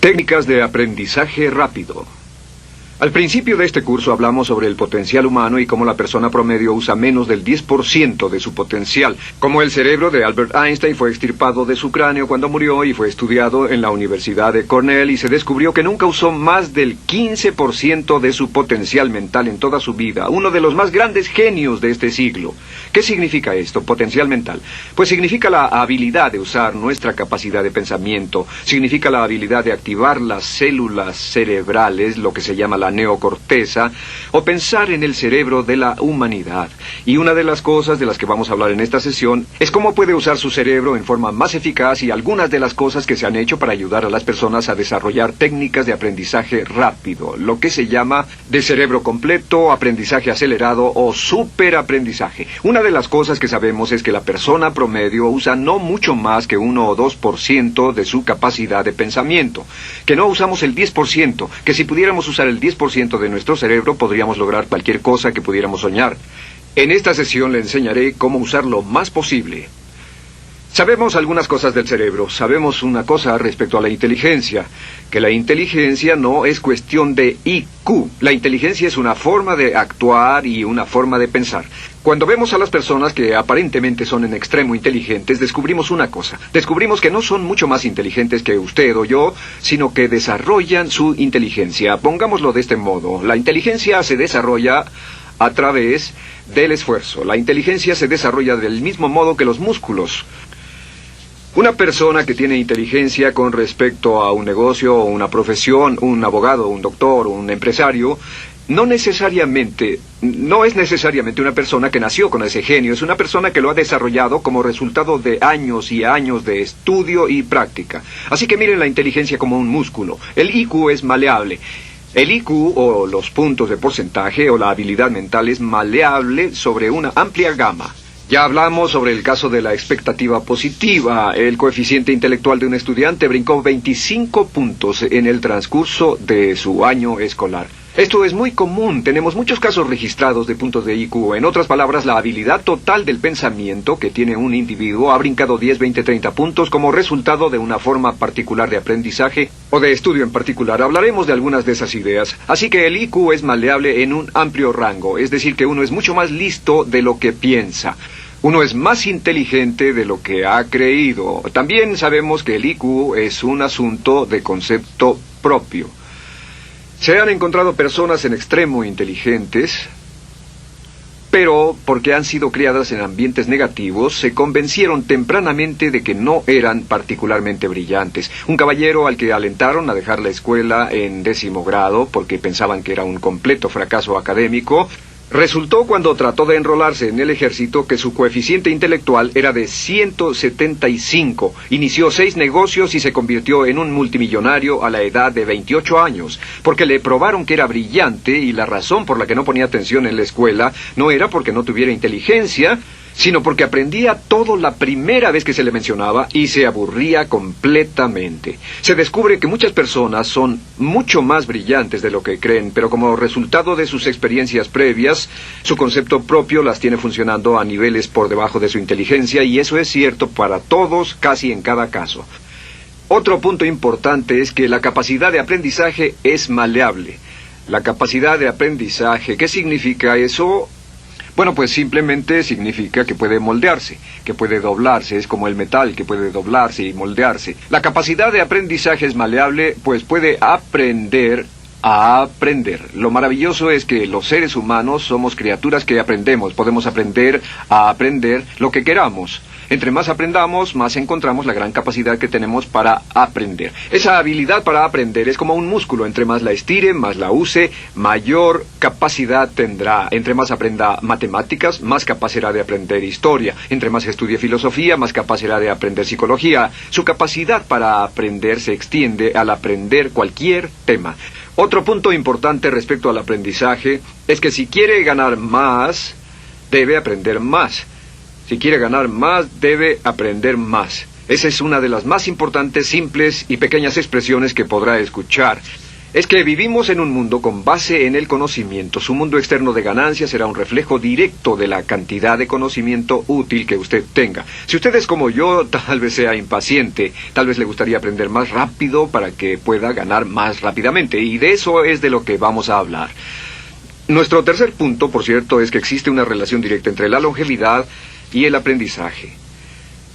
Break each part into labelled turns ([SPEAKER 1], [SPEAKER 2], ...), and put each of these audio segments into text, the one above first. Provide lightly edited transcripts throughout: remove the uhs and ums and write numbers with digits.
[SPEAKER 1] Técnicas de aprendizaje rápido. Al principio de este curso hablamos sobre el potencial humano y cómo la persona promedio usa menos del 10% de su potencial. Cómo el cerebro de Albert Einstein fue extirpado de su cráneo cuando murió y fue estudiado en la Universidad de Cornell y se descubrió que nunca usó más del 15% de su potencial mental en toda su vida. Uno de los más grandes genios de este siglo. ¿Qué significa esto, potencial mental? Pues significa la habilidad de usar nuestra capacidad de pensamiento. Significa la habilidad de activar las células cerebrales, lo que se llama la neocorteza, o pensar en el cerebro de la humanidad. Y una de las cosas de las que vamos a hablar en esta sesión es cómo puede usar su cerebro en forma más eficaz y algunas de las cosas que se han hecho para ayudar a las personas a desarrollar técnicas de aprendizaje rápido, lo que se llama de cerebro completo, aprendizaje acelerado o superaprendizaje. Una de las cosas que sabemos es que la persona promedio usa no mucho más que 1 o 2% de su capacidad de pensamiento, que no usamos el 10%, que si pudiéramos usar el 10% de nuestro cerebro podríamos lograr cualquier cosa que pudiéramos soñar. En esta sesión le enseñaré cómo usar lo más posible. Sabemos algunas cosas del cerebro. Sabemos una cosa respecto a la inteligencia, que la inteligencia no es cuestión de IQ. La inteligencia es una forma de actuar y una forma de pensar. Cuando vemos a las personas que aparentemente son en extremo inteligentes, descubrimos una cosa. Descubrimos que no son mucho más inteligentes que usted o yo, sino que desarrollan su inteligencia. Pongámoslo de este modo. La inteligencia se desarrolla a través del esfuerzo. La inteligencia se desarrolla del mismo modo que los músculos. Una persona que tiene inteligencia con respecto a un negocio o una profesión, un abogado, un doctor, un empresario, no es necesariamente una persona que nació con ese genio, es una persona que lo ha desarrollado como resultado de años y años de estudio y práctica. Así que miren la inteligencia como un músculo. El IQ es maleable. El IQ, o los puntos de porcentaje, o la habilidad mental, es maleable sobre una amplia gama. Ya hablamos sobre el caso de la expectativa positiva. El coeficiente intelectual de un estudiante brincó 25 puntos en el transcurso de su año escolar. Esto es muy común. Tenemos muchos casos registrados de puntos de IQ. En otras palabras, la habilidad total del pensamiento que tiene un individuo ha brincado 10, 20, 30 puntos como resultado de una forma particular de aprendizaje o de estudio en particular. Hablaremos de algunas de esas ideas. Así que el IQ es maleable en un amplio rango. Es decir, que uno es mucho más listo de lo que piensa. Uno es más inteligente de lo que ha creído. También sabemos que el IQ es un asunto de concepto propio. Se han encontrado personas en extremo inteligentes, pero porque han sido criadas en ambientes negativos, se convencieron tempranamente de que no eran particularmente brillantes. Un caballero al que alentaron a dejar la escuela en 10º grado porque pensaban que era un completo fracaso académico, resultó cuando trató de enrolarse en el ejército que su coeficiente intelectual era de 175. Inició 6 negocios y se convirtió en un multimillonario a la edad de 28 años, porque le probaron que era brillante y la razón por la que no ponía atención en la escuela no era porque no tuviera inteligencia, sino porque aprendía todo la primera vez que se le mencionaba y se aburría completamente. Se descubre que muchas personas son mucho más brillantes de lo que creen, pero como resultado de sus experiencias previas, su concepto propio las tiene funcionando a niveles por debajo de su inteligencia, y eso es cierto para todos, casi en cada caso. Otro punto importante es que la capacidad de aprendizaje es maleable. La capacidad de aprendizaje, ¿qué significa eso? Bueno, pues simplemente significa que puede moldearse, que puede doblarse, es como el metal que puede doblarse y moldearse. La capacidad de aprendizaje es maleable, pues puede aprender a aprender. Lo maravilloso es que los seres humanos somos criaturas que aprendemos, podemos aprender a aprender lo que queramos. Entre más aprendamos, más encontramos la gran capacidad que tenemos para aprender. Esa habilidad para aprender es como un músculo. Entre más la estire, más la use, mayor capacidad tendrá. Entre más aprenda matemáticas, más capaz será de aprender historia. Entre más estudie filosofía, más capaz será de aprender psicología. Su capacidad para aprender se extiende al aprender cualquier tema. Otro punto importante respecto al aprendizaje es que si quiere ganar más, debe aprender más. Si quiere ganar más, debe aprender más. Esa es una de las más importantes, simples y pequeñas expresiones que podrá escuchar. es que vivimos en un mundo con base en el conocimiento. Su mundo externo de ganancia será un reflejo directo de la cantidad de conocimiento útil que usted tenga. Si usted es como yo, tal vez sea impaciente, tal vez le gustaría aprender más rápido para que pueda ganar más rápidamente, y de eso es de lo que vamos a hablar. Nuestro tercer punto, por cierto, es que existe una relación directa entre la longevidad y el aprendizaje.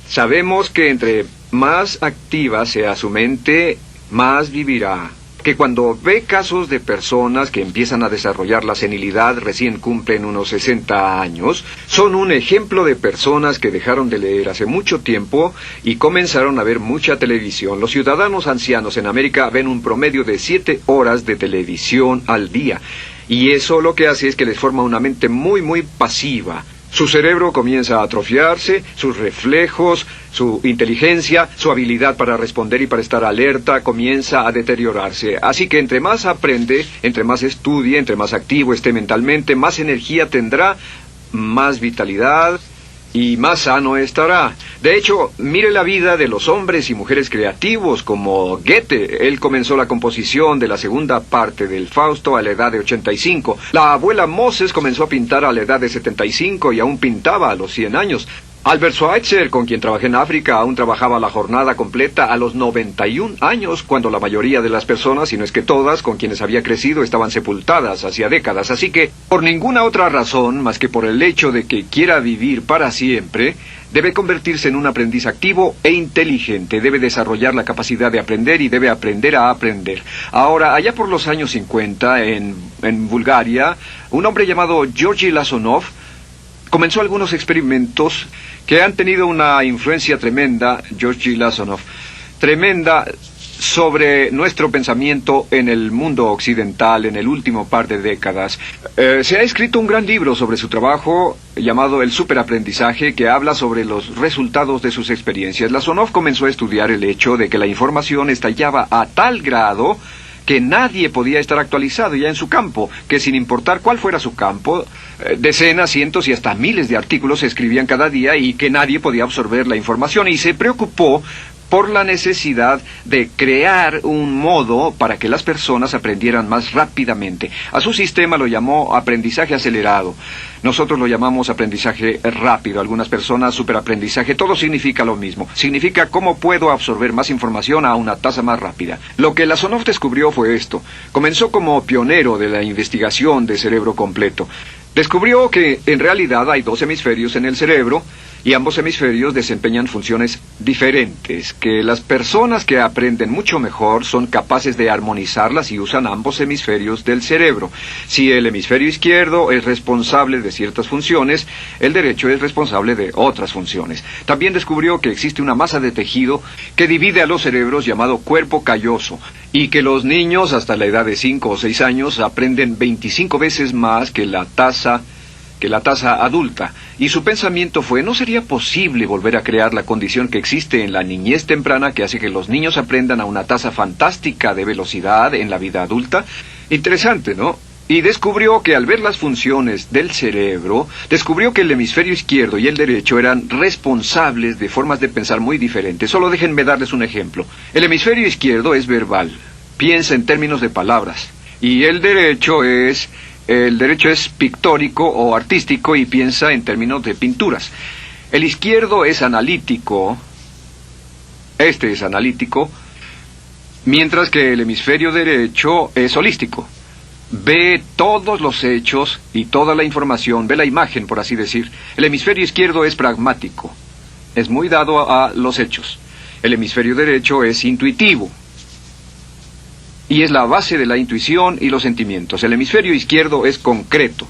[SPEAKER 1] Sabemos que entre más activa sea su mente, más vivirá. Que cuando ve casos de personas que empiezan a desarrollar la senilidad, recién cumplen unos 60 años, son un ejemplo de personas que dejaron de leer hace mucho tiempo y comenzaron a ver mucha televisión. Los ciudadanos ancianos en América ven un promedio de 7 horas de televisión al día, y eso lo que hace es que les forma una mente muy, muy pasiva. Su cerebro comienza a atrofiarse, sus reflejos, su inteligencia, su habilidad para responder y para estar alerta comienza a deteriorarse. Así que entre más aprende, entre más estudie, entre más activo esté mentalmente, más energía tendrá, más vitalidad y más sano estará. De hecho, mire la vida de los hombres y mujeres creativos como Goethe. Él comenzó la composición de la segunda parte del Fausto a la edad de 85. La abuela Moses comenzó a pintar a la edad de 75 y aún pintaba a los 100 años. Albert Schweitzer, con quien trabajé en África, aún trabajaba la jornada completa a los 91 años, cuando la mayoría de las personas, si no es que todas, con quienes había crecido, estaban sepultadas hacía décadas. Así que, por ninguna otra razón, más que por el hecho de que quiera vivir para siempre, debe convertirse en un aprendiz activo e inteligente. Debe desarrollar la capacidad de aprender y debe aprender a aprender. Ahora, allá por los años 50, en Bulgaria, un hombre llamado Georgy Lasonov comenzó algunos experimentos que han tenido una influencia tremenda, Georgy Lasonov, tremenda sobre nuestro pensamiento en el mundo occidental en el último par de décadas. Se ha escrito un gran libro sobre su trabajo llamado El Superaprendizaje, que habla sobre los resultados de sus experiencias. Lasonov comenzó a estudiar el hecho de que la información estallaba a tal grado que nadie podía estar actualizado ya en su campo, que sin importar cuál fuera su campo, decenas, cientos y hasta miles de artículos se escribían cada día y que nadie podía absorber la información, y se preocupó por la necesidad de crear un modo para que las personas aprendieran más rápidamente. A su sistema lo llamó aprendizaje acelerado. Nosotros lo llamamos aprendizaje rápido. Algunas personas superaprendizaje. Todo significa lo mismo. Significa cómo puedo absorber más información a una tasa más rápida. Lo que Lasonov descubrió fue esto. Comenzó como pionero de la investigación de cerebro completo. Descubrió que en realidad hay 2 hemisferios en el cerebro, y ambos hemisferios desempeñan funciones diferentes, que las personas que aprenden mucho mejor son capaces de armonizarlas y usan ambos hemisferios del cerebro. Si el hemisferio izquierdo es responsable de ciertas funciones, el derecho es responsable de otras funciones. También descubrió que existe una masa de tejido que divide a los cerebros llamado cuerpo calloso, y que los niños hasta la edad de 5 o 6 años aprenden 25 veces más que la tasa adulta, y su pensamiento fue: ¿no sería posible volver a crear la condición que existe en la niñez temprana que hace que los niños aprendan a una tasa fantástica de velocidad en la vida adulta? Interesante, ¿no? Y descubrió que al ver las funciones del cerebro, descubrió que el hemisferio izquierdo y el derecho eran responsables de formas de pensar muy diferentes. Solo déjenme darles un ejemplo. El hemisferio izquierdo es verbal, piensa en términos de palabras, y el derecho es pictórico o artístico y piensa en términos de pinturas. El izquierdo es analítico, este es analítico, mientras que el hemisferio derecho es holístico. Ve todos los hechos y toda la información, ve la imagen, por así decir. El hemisferio izquierdo es pragmático, es muy dado a los hechos. El hemisferio derecho es intuitivo, y es la base de la intuición y los sentimientos. El hemisferio izquierdo es concreto.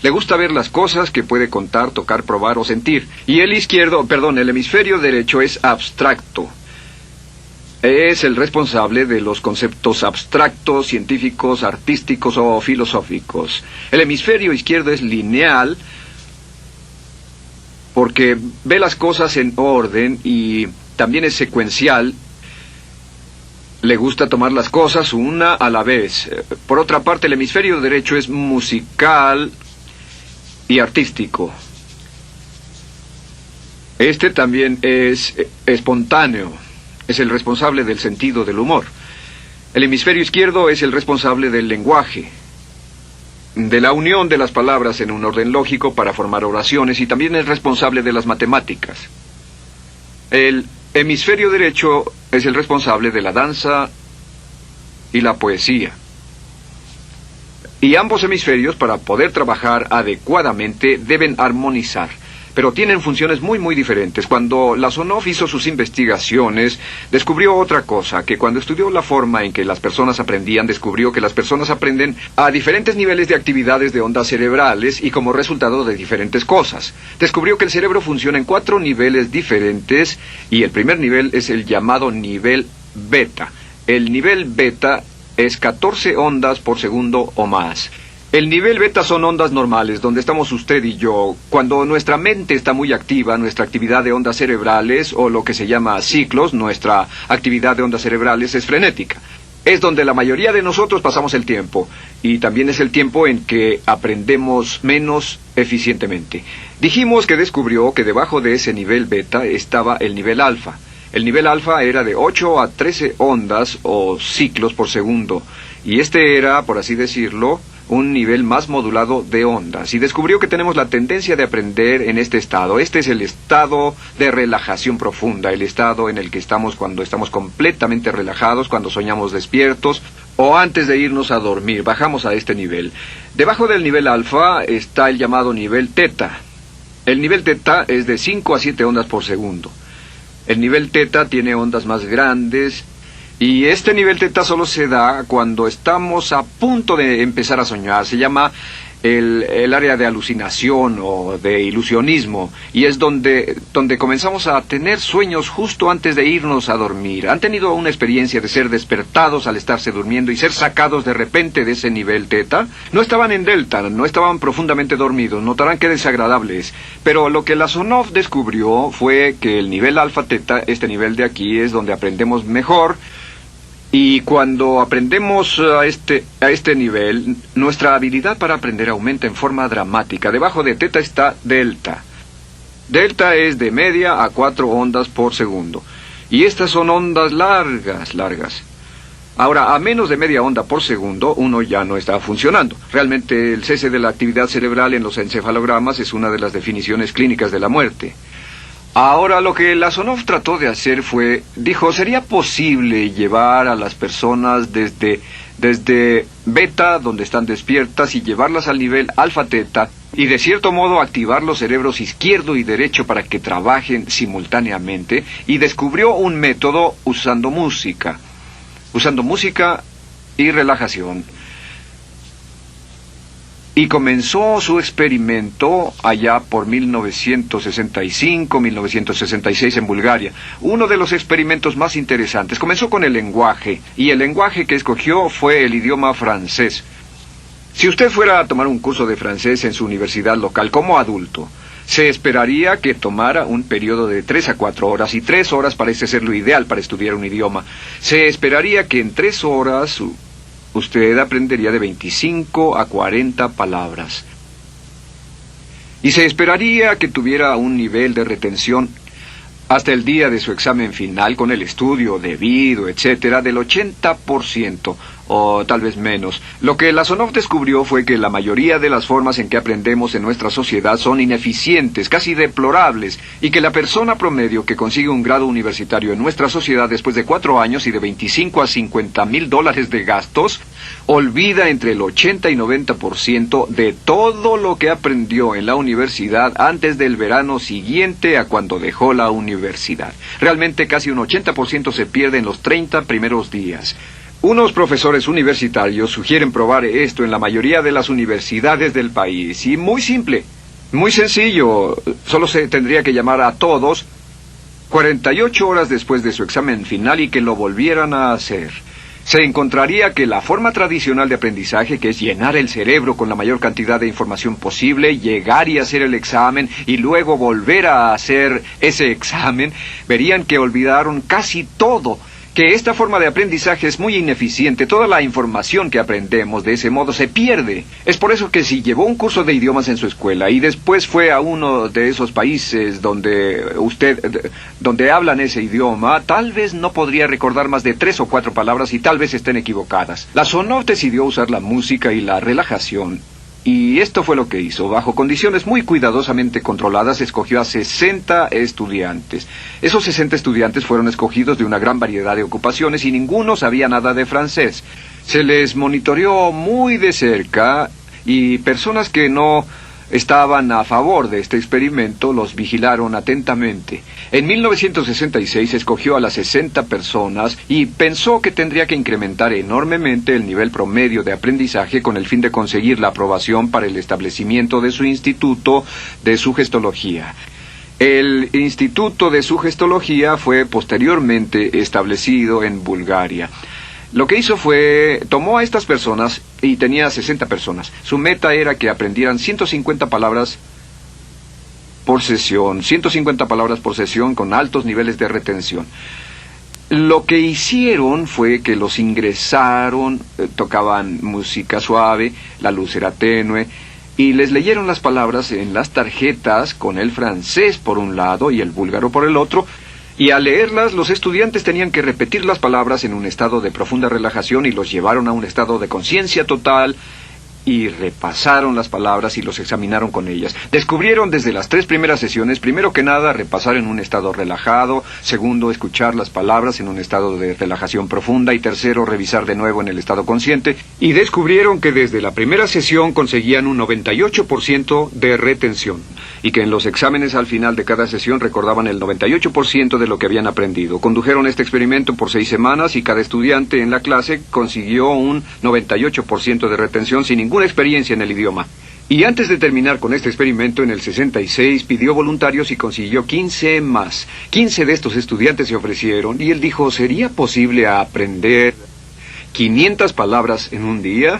[SPEAKER 1] Le gusta ver las cosas que puede contar, tocar, probar o sentir. Y el hemisferio derecho es abstracto. Es el responsable de los conceptos abstractos, científicos, artísticos o filosóficos. El hemisferio izquierdo es lineal porque ve las cosas en orden y también es secuencial. Le gusta tomar las cosas una a la vez. Por otra parte, el hemisferio derecho es musical y artístico. Este también es espontáneo. Es el responsable del sentido del humor. El hemisferio izquierdo es el responsable del lenguaje, de la unión de las palabras en un orden lógico para formar oraciones, y también es responsable de las matemáticas. El hemisferio derecho es el responsable de la danza y la poesía. Y ambos hemisferios, para poder trabajar adecuadamente, deben armonizar. Pero tienen funciones muy diferentes. Cuando Lasonov hizo sus investigaciones, descubrió otra cosa, que cuando estudió la forma en que las personas aprendían, descubrió que las personas aprenden a diferentes niveles de actividades de ondas cerebrales y como resultado de diferentes cosas. Descubrió que el cerebro funciona en 4 niveles diferentes, y el primer nivel es el llamado nivel beta. El nivel beta es 14 ondas por segundo o más. El nivel beta son ondas normales, donde estamos usted y yo. Cuando nuestra mente está muy activa, nuestra actividad de ondas cerebrales, o lo que se llama ciclos, nuestra actividad de ondas cerebrales es frenética. Es donde la mayoría de nosotros pasamos el tiempo, y también es el tiempo en que aprendemos menos eficientemente. Dijimos que descubrió que debajo de ese nivel beta estaba el nivel alfa. El nivel alfa era de 8 a 13 ondas o ciclos por segundo, y este era, por así decirlo, un nivel más modulado de ondas, y descubrió que tenemos la tendencia de aprender en este estado. Este es el estado de relajación profunda, el estado en el que estamos cuando estamos completamente relajados, cuando soñamos despiertos, o antes de irnos a dormir. Bajamos a este nivel. Debajo del nivel alfa está el llamado nivel teta. El nivel teta es de 5 a 7 ondas por segundo. El nivel teta tiene ondas más grandes, y este nivel teta solo se da cuando estamos a punto de empezar a soñar. Se llama el área de alucinación o de ilusionismo, y es donde comenzamos a tener sueños justo antes de irnos a dormir. ¿Han tenido una experiencia de ser despertados al estarse durmiendo y ser sacados de repente de ese nivel teta? No estaban en delta, no estaban profundamente dormidos. Notarán qué desagradable es. Pero lo que Lasonov descubrió fue que el nivel alfa teta, este nivel de aquí, es donde aprendemos mejor. Y cuando aprendemos a este nivel, nuestra habilidad para aprender aumenta en forma dramática. Debajo de teta está delta. Delta es de media a 4 ondas por segundo. Y estas son ondas largas. Ahora, a menos de media onda por segundo, uno ya no está funcionando. Realmente, el cese de la actividad cerebral en los encefalogramas es una de las definiciones clínicas de la muerte. Ahora, lo que Lasonov trató de hacer dijo, ¿sería posible llevar a las personas desde beta, donde están despiertas, y llevarlas al nivel alfa-teta, y de cierto modo activar los cerebros izquierdo y derecho para que trabajen simultáneamente? Y descubrió un método usando música y relajación. Y comenzó su experimento allá por 1965, 1966 en Bulgaria. Uno de los experimentos más interesantes. Comenzó con el lenguaje, y el lenguaje que escogió fue el idioma francés. Si usted fuera a tomar un curso de francés en su universidad local como adulto, se esperaría que tomara un periodo de 3 a 4 horas, y 3 horas parece ser lo ideal para estudiar un idioma. Se esperaría que en 3 horas usted aprendería de 25 a 40 palabras. Y se esperaría que tuviera un nivel de retención hasta el día de su examen final, con el estudio debido, etcétera, del 80%, o tal vez menos. Lo que Lasonov descubrió fue que la mayoría de las formas en que aprendemos en nuestra sociedad son ineficientes, casi deplorables, y que la persona promedio que consigue un grado universitario en nuestra sociedad después de 4 años y de 25 a 50 mil dólares de gastos, olvida entre el 80 y 90% de todo lo que aprendió en la universidad antes del verano siguiente a cuando dejó la universidad. Realmente casi un 80% se pierde en los 30 primeros días. Unos profesores universitarios sugieren probar esto en la mayoría de las universidades del país. Y muy simple, muy sencillo. Solo se tendría que llamar a todos 48 horas después de su examen final y que lo volvieran a hacer. Se encontraría que la forma tradicional de aprendizaje, que es llenar el cerebro con la mayor cantidad de información posible, llegar y hacer el examen y luego volver a hacer ese examen, verían que olvidaron casi todo. que esta forma de aprendizaje es muy ineficiente. Toda la información que aprendemos de ese modo se pierde. Es por eso que si llevó un curso de idiomas en su escuela y después fue a uno de esos países donde hablan ese idioma, tal vez no podría recordar más de 3 o 4 palabras y tal vez estén equivocadas. La Sonov decidió usar la música y la relajación. Y esto fue lo que hizo. Bajo condiciones muy cuidadosamente controladas, escogió a 60 estudiantes. Esos 60 estudiantes fueron escogidos de una gran variedad de ocupaciones y ninguno sabía nada de francés. Se les monitoreó muy de cerca y personas que no estaban a favor de este experimento los vigilaron atentamente. En 1966 escogió a las 60 personas y pensó que tendría que incrementar enormemente el nivel promedio de aprendizaje con el fin de conseguir la aprobación para el establecimiento de su instituto de sugestología. El Instituto de Sugestología fue posteriormente establecido en Bulgaria. Lo que hizo fue, tomó a estas personas, y tenía 60 personas. Su meta era que aprendieran 150 palabras por sesión, 150 palabras por sesión con altos niveles de retención. Lo que hicieron fue que los ingresaron, tocaban música suave, la luz era tenue, y les leyeron las palabras en las tarjetas con el francés por un lado y el búlgaro por el otro. Y al leerlas, los estudiantes tenían que repetir las palabras en un estado de profunda relajación y los llevaron a un estado de conciencia total y repasaron las palabras y los examinaron con ellas. Descubrieron desde las 3 primeras sesiones, primero que nada, repasar en un estado relajado, segundo, escuchar las palabras en un estado de relajación profunda y tercero, revisar de nuevo en el estado consciente. Y descubrieron que desde la primera sesión conseguían un 98% de retención y que en los exámenes al final de cada sesión recordaban el 98% de lo que habían aprendido. Condujeron este experimento por 6 semanas y cada estudiante en la clase consiguió un 98% de retención sin ninguna experiencia en el idioma. Y antes de terminar con este experimento, en el 66 pidió voluntarios y consiguió 15 más. 15 de estos estudiantes se ofrecieron y él dijo, ¿sería posible aprender 500 palabras en un día?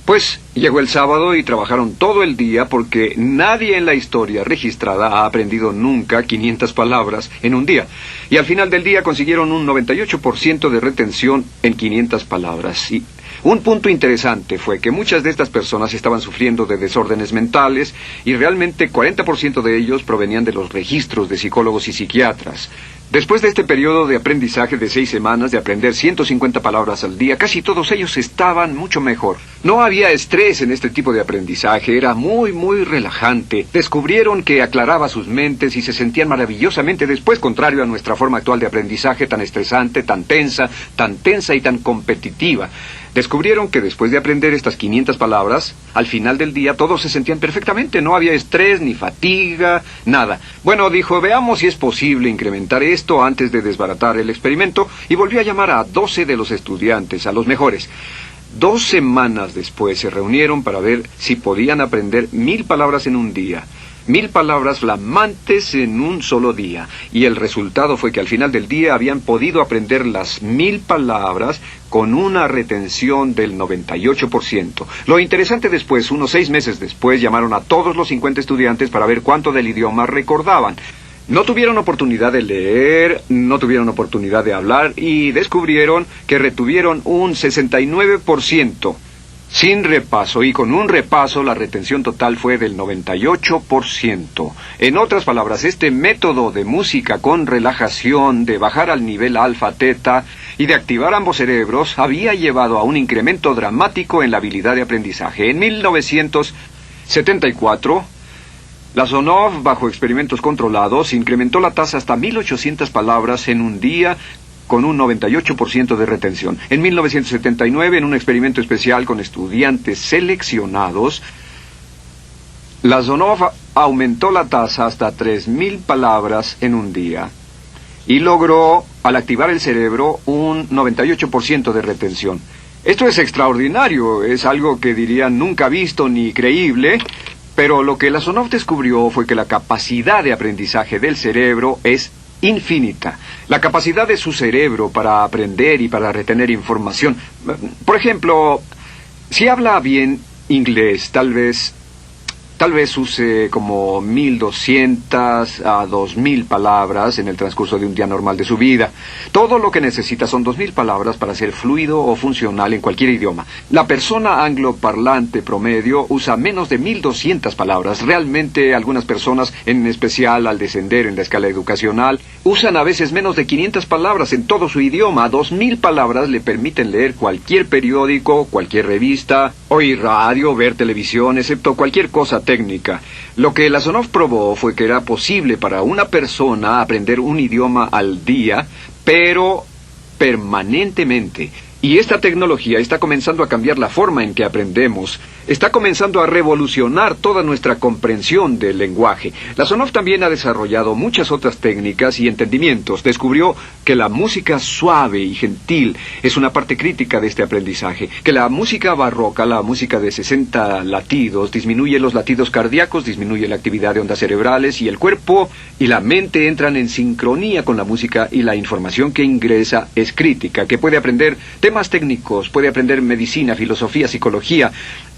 [SPEAKER 1] Pues llegó el sábado y trabajaron todo el día porque nadie en la historia registrada ha aprendido nunca 500 palabras en un día. Y al final del día consiguieron un 98% de retención en 500 palabras. Y un punto interesante fue que muchas de estas personas estaban sufriendo de desórdenes mentales y realmente 40% de ellos provenían de los registros de psicólogos y psiquiatras. Después de este periodo de aprendizaje de 6 semanas, de aprender 150 palabras al día, casi todos ellos estaban mucho mejor. No había estrés en este tipo de aprendizaje, era muy relajante. Descubrieron que aclaraba sus mentes y se sentían maravillosamente después, contrario a nuestra forma actual de aprendizaje tan estresante, tan tensa y tan competitiva. Descubrieron que después de aprender estas 500 palabras, al final del día todos se sentían perfectamente, no había estrés, ni fatiga, nada. Bueno, dijo, veamos si es posible incrementar esto antes de desbaratar el experimento, y volvió a llamar a 12 de los estudiantes, a los mejores. 2 semanas después se reunieron para ver si podían aprender 1000 palabras en un día. 1000 palabras flamantes en un solo día. Y el resultado fue que al final del día habían podido aprender las 1000 palabras con una retención del 98%. Lo interesante después, unos 6 meses después, llamaron a todos los 50 estudiantes para ver cuánto del idioma recordaban. No tuvieron oportunidad de leer, no tuvieron oportunidad de hablar y descubrieron que retuvieron un 69%. Sin repaso, y con un repaso la retención total fue del 98%. En otras palabras, este método de música con relajación, de bajar al nivel alfa-teta y de activar ambos cerebros, había llevado a un incremento dramático en la habilidad de aprendizaje. En 1974, la Sonov, bajo experimentos controlados, incrementó la tasa hasta 1800 palabras en un día, con un 98% de retención. En 1979, en un experimento especial con estudiantes seleccionados, la Sonov aumentó la tasa hasta 3000 palabras en un día y logró, al activar el cerebro, un 98% de retención. Esto es extraordinario, es algo que dirían nunca visto ni creíble, pero lo que la Sonov descubrió fue que la capacidad de aprendizaje del cerebro es infinita. La capacidad de su cerebro para aprender y para retener información. Por ejemplo, si habla bien inglés, tal vez Tal vez use como 1,200 a 2,000 palabras en el transcurso de un día normal de su vida. Todo lo que necesita son 2,000 palabras para ser fluido o funcional en cualquier idioma. La persona angloparlante promedio usa menos de 1,200 palabras. Realmente algunas personas, en especial al descender en la escala educacional, usan a veces menos de 500 palabras en todo su idioma. 2,000 palabras le permiten leer cualquier periódico, cualquier revista, oír radio, ver televisión, excepto cualquier cosa técnica. Lo que Lasonov probó fue que era posible para una persona aprender un idioma al día, pero permanentemente. Y esta tecnología está comenzando a cambiar la forma en que aprendemos. Está comenzando a revolucionar toda nuestra comprensión del lenguaje. Lasonov también ha desarrollado muchas otras técnicas y entendimientos. Descubrió que la música suave y gentil es una parte crítica de este aprendizaje. Que la música barroca, la música de 60 latidos, disminuye los latidos cardíacos, disminuye la actividad de ondas cerebrales y el cuerpo y la mente entran en sincronía con la música y la información que ingresa es crítica, que puede aprender temas técnicos, puede aprender medicina, filosofía, psicología.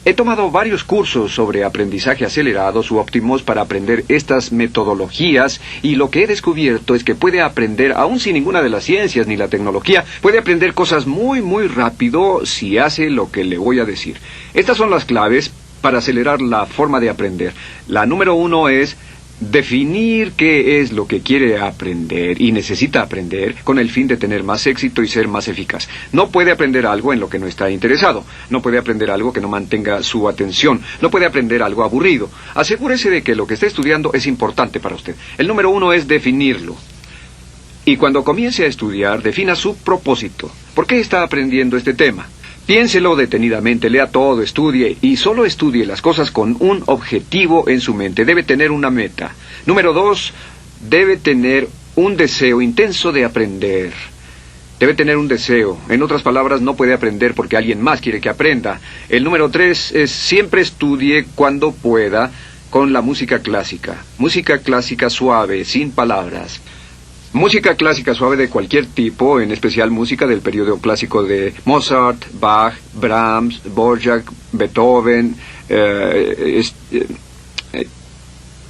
[SPEAKER 1] He tomado varios cursos sobre aprendizaje acelerado u Optimus para aprender estas metodologías y lo que he descubierto es que puede aprender, aún sin ninguna de las ciencias ni la tecnología, puede aprender cosas muy rápido si hace lo que le voy a decir. Estas son las claves para acelerar la forma de aprender. La número 1 es definir qué es lo que quiere aprender y necesita aprender con el fin de tener más éxito y ser más eficaz. No puede aprender algo en lo que no está interesado. No puede aprender algo que no mantenga su atención. No puede aprender algo aburrido. Asegúrese de que lo que está estudiando es importante para usted. El número 1 es definirlo. Y cuando comience a estudiar, defina su propósito. ¿Por qué está aprendiendo este tema? Piénselo detenidamente, lea todo, estudie y solo estudie las cosas con un objetivo en su mente. Debe tener una meta. Número 2, debe tener un deseo intenso de aprender. Debe tener un deseo. En otras palabras, no puede aprender porque alguien más quiere que aprenda. El número 3 es siempre estudie cuando pueda con la música clásica. Música clásica suave, sin palabras. Música clásica suave de cualquier tipo, en especial música del periodo clásico de Mozart, Bach, Brahms, Dvorak, Beethoven,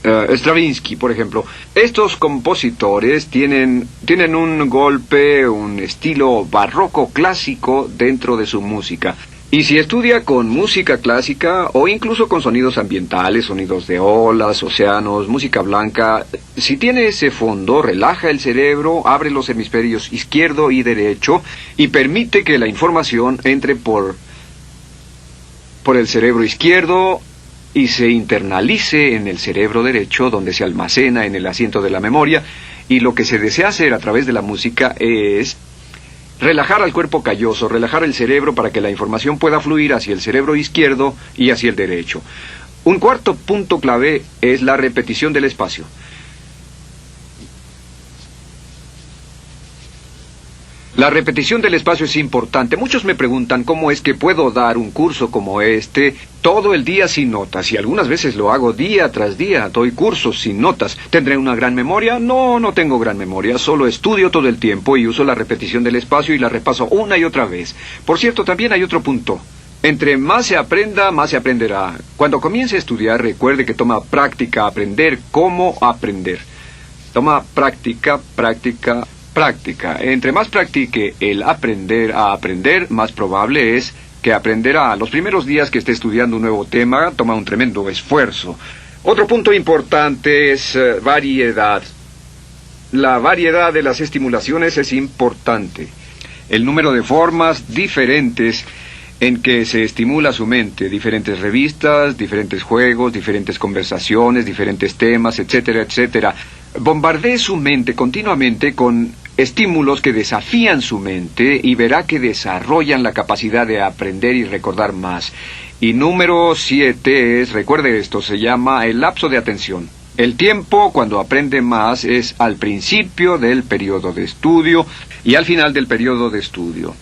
[SPEAKER 1] Stravinsky, por ejemplo. Estos compositores tienen un golpe, un estilo barroco clásico dentro de su música. Y si estudia con música clásica o incluso con sonidos ambientales, sonidos de olas, océanos, música blanca, si tiene ese fondo, relaja el cerebro, abre los hemisferios izquierdo y derecho y permite que la información entre por el cerebro izquierdo y se internalice en el cerebro derecho, donde se almacena en el asiento de la memoria. Y lo que se desea hacer a través de la música es relajar al cuerpo calloso, relajar el cerebro para que la información pueda fluir hacia el cerebro izquierdo y hacia el derecho. Un cuarto punto clave es la repetición del espacio. La repetición del espacio es importante. Muchos me preguntan cómo es que puedo dar un curso como este todo el día sin notas. Y algunas veces lo hago día tras día. Doy cursos sin notas. ¿Tendré una gran memoria? No, no tengo gran memoria. Solo estudio todo el tiempo y uso la repetición del espacio y la repaso una y otra vez. Por cierto, también hay otro punto. Entre más se aprenda, más se aprenderá. Cuando comience a estudiar, recuerde que toma práctica aprender cómo aprender. Toma práctica. Entre más practique el aprender a aprender, más probable es que aprenderá. Los primeros días que esté estudiando un nuevo tema, toma un tremendo esfuerzo. Otro punto importante es variedad. La variedad de las estimulaciones es importante. El número de formas diferentes en que se estimula su mente, diferentes revistas, diferentes juegos, diferentes conversaciones, diferentes temas, etcétera, etcétera. Bombardee su mente continuamente con estímulos que desafían su mente y verá que desarrollan la capacidad de aprender y recordar más. Y número 7 es, recuerde esto, se llama el lapso de atención. El tiempo cuando aprende más es al principio del periodo de estudio y al final del periodo de estudio.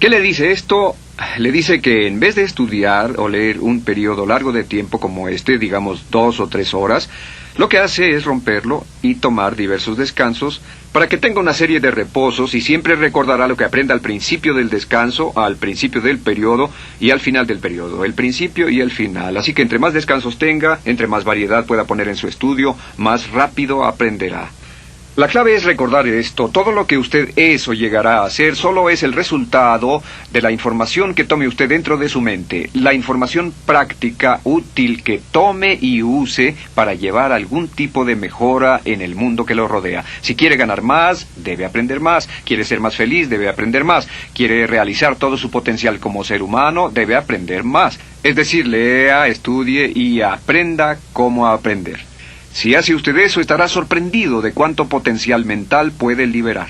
[SPEAKER 1] ¿Qué le dice esto? Le dice que en vez de estudiar o leer un periodo largo de tiempo como este, digamos 2 o 3 horas, Lo que hace es romperlo y tomar diversos descansos para que tenga una serie de reposos y siempre recordará lo que aprenda al principio del descanso, al principio del periodo y al final del periodo, el principio y el final. Así que entre más descansos tenga, entre más variedad pueda poner en su estudio, más rápido aprenderá. La clave es recordar esto. Todo lo que usted es o llegará a hacer solo es el resultado de la información que tome usted dentro de su mente. La información práctica, útil, que tome y use para llevar algún tipo de mejora en el mundo que lo rodea. Si quiere ganar más, debe aprender más. Quiere ser más feliz, debe aprender más. Quiere realizar todo su potencial como ser humano, debe aprender más. Es decir, lea, estudie y aprenda cómo aprender. Si hace usted eso, estará sorprendido de cuánto potencial mental puede liberar.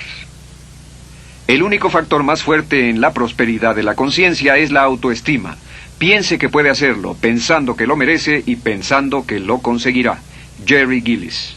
[SPEAKER 1] El único factor más fuerte en la prosperidad de la conciencia es la autoestima. Piense que puede hacerlo, pensando que lo merece y pensando que lo conseguirá. Jerry Gillis.